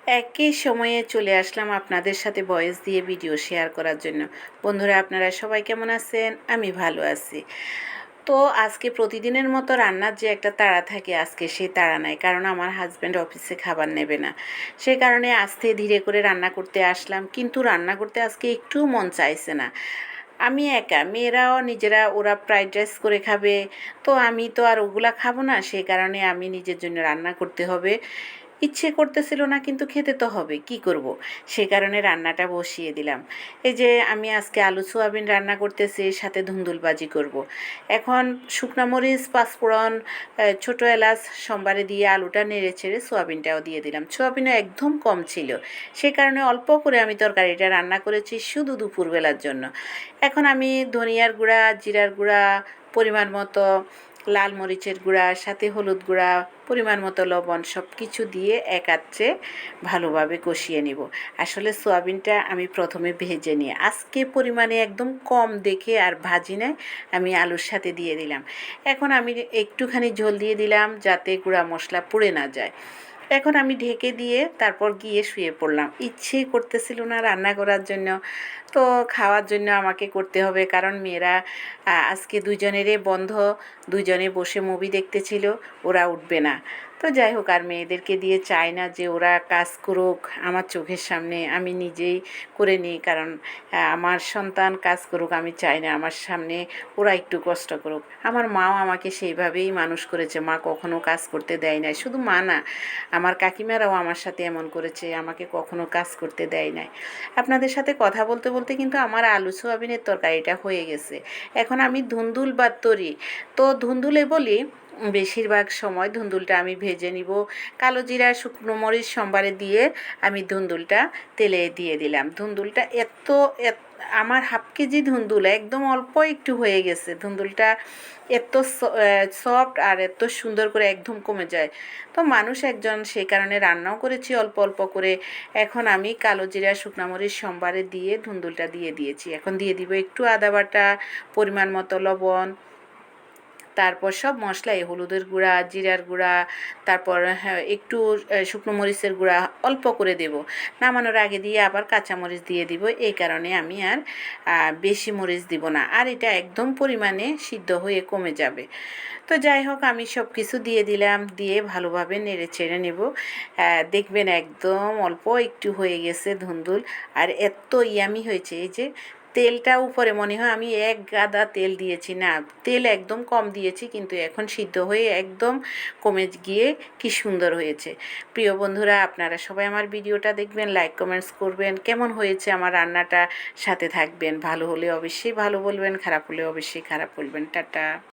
একই সময়ে চলে আসলাম আপনাদের সাথে ভয়েস দিয়ে ভিডিও শেয়ার করার জন্য। বন্ধুরা, আপনারা সবাই কেমন আছেন? আমি ভালো আছি। তো আজকে প্রতিদিনের মতো রান্নার যে একটা তাড়া থাকে, আজকে সেই তাড়া নাই, কারণ আমার হাজব্যান্ড অফিসে খাবার নেবে না। সেই কারণে আস্তে ধীরে করে রান্না করতে আসলাম, কিন্তু রান্না করতে আজকে একটুও মন চাইছে না। আমি একা, মেয়েরাও নিজেরা ওরা ফ্রাইড রাইস করে খাবে, তো আমি তো আর ওগুলা খাবো না। সেই কারণে আমি নিজের জন্য রান্না করতে হবে। ইচ্ছে করতেছিল না, কিন্তু খেতে তো হবে, কি করব। সে কারণে রান্নাটা বসিয়ে দিলাম। এই যে আমি আজকে আলু সোয়াবিন রান্না করতেছি, সাথে ধুন্দুল ভাজি করব। এখন শুকনা মরিচ, পাঁচফোড়ন, ছোট এলাচ সোমবারে দিয়ে আলুটা নেড়ে ছেড়ে সোয়াবিনটাও দিয়ে দিলাম। সোয়াবিনও একদম কম ছিল, সে কারণে অল্প করে আমি তরকারিটা রান্না করেছি শুধু দুপুরবেলার জন্য। এখন আমি ধনিয়ার গুঁড়া, জিরার গুঁড়া, পরিমাণ মতো লাল মরিচের গুঁড়া, সাথে হলুদ গুঁড়া, পরিমাণ মতো লবণ সব কিছু দিয়ে একাত্রে ভালোভাবে কষিয়ে নিব। আসলে সোয়াবিনটা আমি প্রথমে ভেজে নিই, আজকে পরিমাণে একদম কম দেখে আর ভাজি নাই, আমি আলুর সাথে দিয়ে দিলাম। এখন আমি একটুখানি ঝোল দিয়ে দিলাম যাতে গুঁড়া মশলা পুড়ে না যায়। এখন আমি ঢেকে দিয়ে তারপর গিয়ে শুয়ে পড়লাম। ইচ্ছেই করতেছিল না রান্না করার জন্য, তো খাওয়ার জন্য আমাকে করতে হবে, কারণ মেয়েরা আজকে দুজনেরই বন্ধ, দুজনে বসে মুভি দেখতেছিল, ওরা উঠবে না। তো যাই হোক, আর মেয়েদেরকে দিয়ে চাই না যে ওরা কাজ করুক আমার চোখের সামনে, আমি নিজেই করে নিই, কারণ আমার সন্তান কাজ করুক আমি চাই না আমার সামনে ওরা একটু কষ্ট করুক। আমার মাও আমাকে সেইভাবেই মানুষ করেছে, মা কখনো কাজ করতে দেয় নাই। শুধু মা না, আমার কাকিমারাও আমার সাথে এমন করেছে, আমাকে কখনো কাজ করতে দেয় নাই। আপনাদের সাথে কথা বলতে বলতে কিন্তু আমার আলু সোয়াবিনের তরকারিটা হয়ে গেছে। এখন আমি ধুন্দুল বা তরি, তো ধুন্দুলে বলি বেশিরভাগ সময় ধুন্দুলটা আমি ভেজে নিব। কালো জিরা, শুকনো মরিচ সোমবারে দিয়ে আমি ধুন্দুলটা তেলে দিয়ে দিলাম। ধুন্দুলটা আমার হাফ কেজি ধুন্দুল একদম অল্প একটু হয়ে গেছে। ধুন্দুলটা এত সফট আর এত সুন্দর করে একদম কমে যায়। তো মানুষ একজন, সেই কারণে রান্নাও করেছি অল্প অল্প করে। এখন আমি কালো জিরা, শুকনো মরিচ সোমবারে দিয়ে ধুন্দুলটা দিয়ে দিয়েছি। এখন দিয়ে দিব একটু আদা বাটা, পরিমাণ মতো লবণ, তারপর সব মশলাই, হলুদের গুঁড়া, জিরার গুঁড়া, তারপর হ্যাঁ একটু শুকনো মরিচের গুঁড়া অল্প করে দেব। নামানোর আগে দিয়ে আবার কাঁচা মরিচ দিয়ে দিব, এই কারণে আমি আর বেশি মরিচ দিব না, আর এটা একদম পরিমাণে সিদ্ধ হয়ে কমে যাবে। তো যাই হোক, আমি সব কিছু দিয়ে দিলাম, দিয়ে ভালোভাবে নেড়ে চেড়ে নেব। দেখবেন একদম অল্প একটু হয়ে গেছে ধুন্দুল, আর এত ইয়ামি হয়েছে। এই যে তেলটা উপরে মনে হয় আমি এক গাদা তেল দিয়েছি, না, তেল একদম কম দিয়েছি, কিন্তু এখন সিদ্ধ হয়ে একদম কমে গিয়ে কি সুন্দর হয়েছে। প্রিয় বন্ধুরা, আপনারা সবাই আমার ভিডিওটা দেখবেন, লাইক কমেন্টস করবেন, কেমন হয়েছে আমার রান্নাটা, সাথে থাকবেন। ভালো হলে অবশ্যই ভালো বলবেন, খারাপ হলে অবশ্যই খারাপ বলবেন। টাটা।